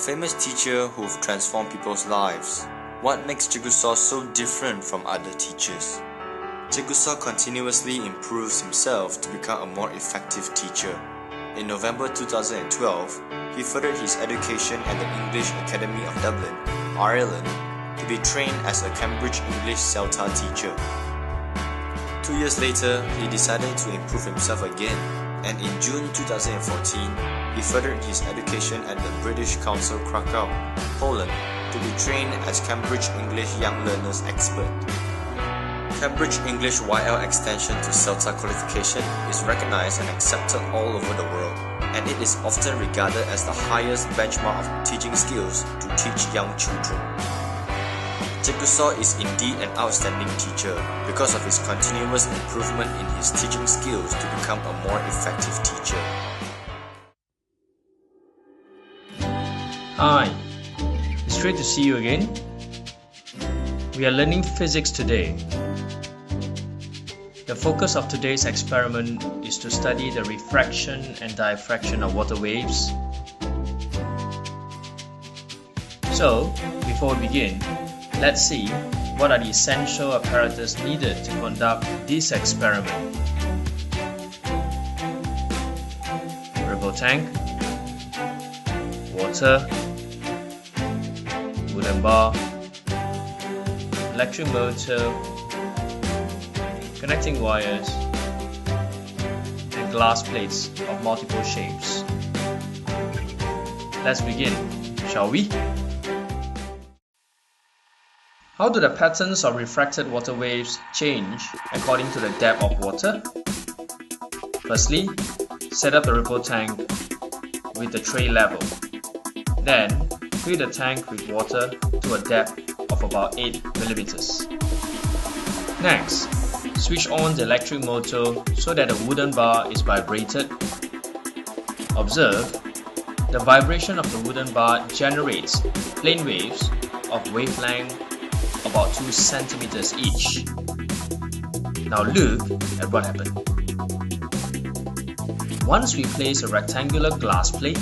famous teacher who've transformed people's lives. What makes Chigusa so different from other teachers? Chigusa continuously improves himself to become a more effective teacher. In November 2012, he furthered his education at the English Academy of Dublin, Ireland, to be trained as a Cambridge English CELTA teacher. 2 years later, he decided to improve himself again, and in June 2014, he furthered his education at the British Council Krakow, Poland, to be trained as Cambridge English Young Learners Expert. Cambridge English YL extension to CELTA qualification is recognized and accepted all over the world, and it is often regarded as the highest benchmark of teaching skills to teach young children. Chigusa is indeed an outstanding teacher because of his continuous improvement in his teaching skills to become a more effective teacher. Hi, it's great to see you again. We are learning physics today. The focus of today's experiment is to study the refraction and diffraction of water waves. So, before we begin, let's see what are the essential apparatus needed to conduct this experiment. Ripple tank, water, wooden bar, electric motor, connecting wires, and glass plates of multiple shapes. Let's begin, shall we? How do the patterns of refracted water waves change according to the depth of water? Firstly, set up the ripple tank with the tray level. Then, fill the tank with water to a depth of about 8 millimeters. Next, switch on the electric motor so that the wooden bar is vibrated. Observe, the vibration of the wooden bar generates plane waves of wavelength about 2 centimeters each. Now look at what happened. Once we place a rectangular glass plate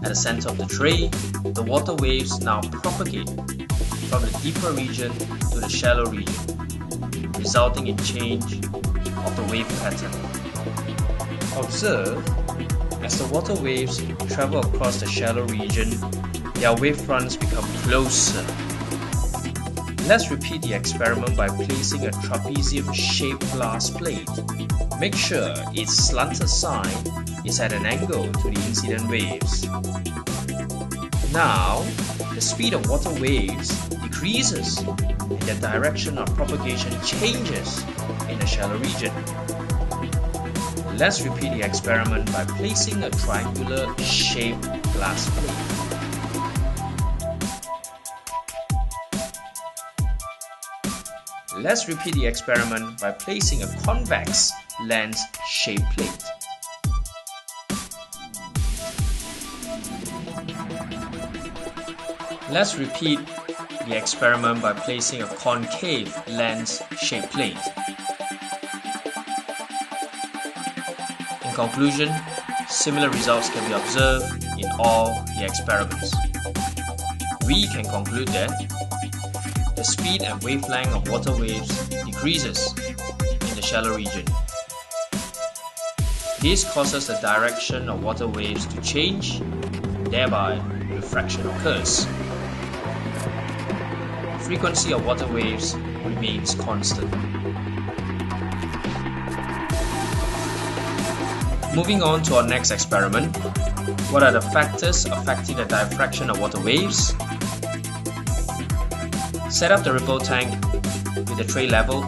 at the center of the tray, the water waves now propagate from the deeper region to the shallow region, resulting in change of the wave pattern. Observe, as the water waves travel across the shallow region, their wavefronts become closer. Let's repeat the experiment by placing a trapezium-shaped glass plate. Make sure its slanted side is at an angle to the incident waves. Now, the speed of water waves decreases and the direction of propagation changes in the shallow region. Let's repeat the experiment by placing a triangular-shaped glass plate. Let's repeat the experiment by placing a convex lens-shaped plate. Let's repeat the experiment by placing a concave lens-shaped plate. In conclusion, similar results can be observed in all the experiments. We can conclude that the speed and wavelength of water waves decreases in the shallow region. This causes the direction of water waves to change, thereby refraction occurs. The frequency of water waves remains constant. Moving on to our next experiment, what are the factors affecting the diffraction of water waves? Set up the ripple tank with the tray level,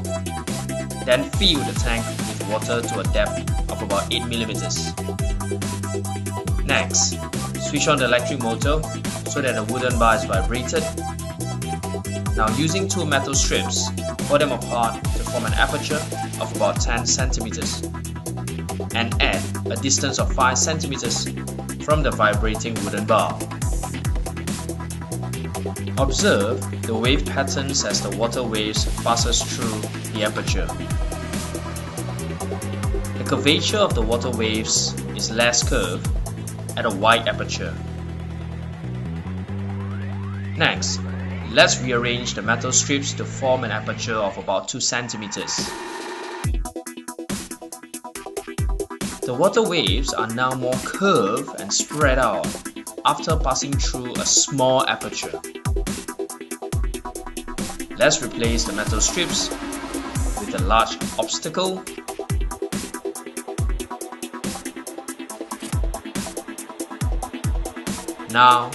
then fill the tank with water to a depth of about 8 millimeters. Next, switch on the electric motor so that the wooden bar is vibrated. Now using 2 metal strips, pull them apart to form an aperture of about 10 centimeters and add a distance of 5 centimeters from the vibrating wooden bar. Observe the wave patterns as the water waves passes through the aperture. The curvature of the water waves is less curved at a wide aperture. Next, let's rearrange the metal strips to form an aperture of about 2 centimeters. The water waves are now more curved and spread out after passing through a small aperture. Let's replace the metal strips with a large obstacle now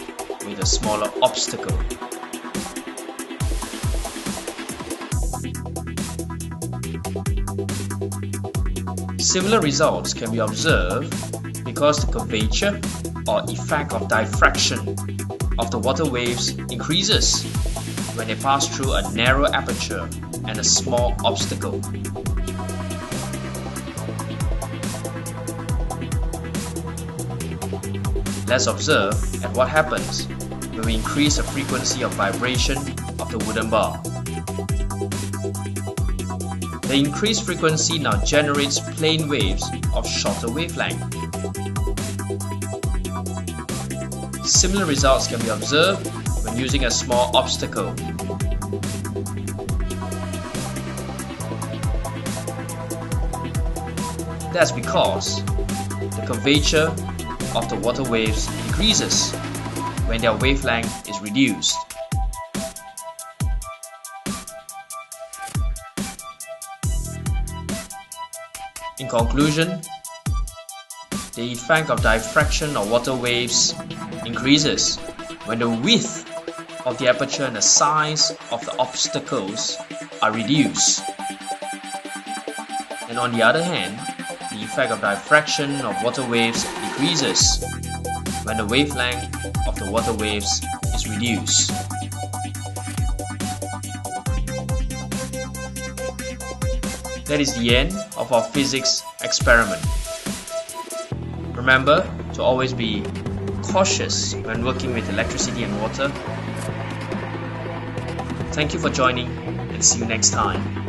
with a smaller obstacle. Similar results can be observed because the curvature or effect of diffraction of the water waves increases when they pass through a narrow aperture and a small obstacle. Let's observe at what happens when we increase the frequency of vibration of the wooden bar. The increased frequency now generates plane waves of shorter wavelength. Similar results can be observed when using a small obstacle. That's because the curvature of the water waves increases when their wavelength is reduced. In conclusion, the effect of diffraction of water waves increases when the width of the aperture and the size of the obstacles are reduced. And on the other hand, the effect of diffraction of water waves decreases when the wavelength of the water waves is reduced. That is the end of our physics experiment. Remember to always be cautious when working with electricity and water. Thank you for joining and see you next time.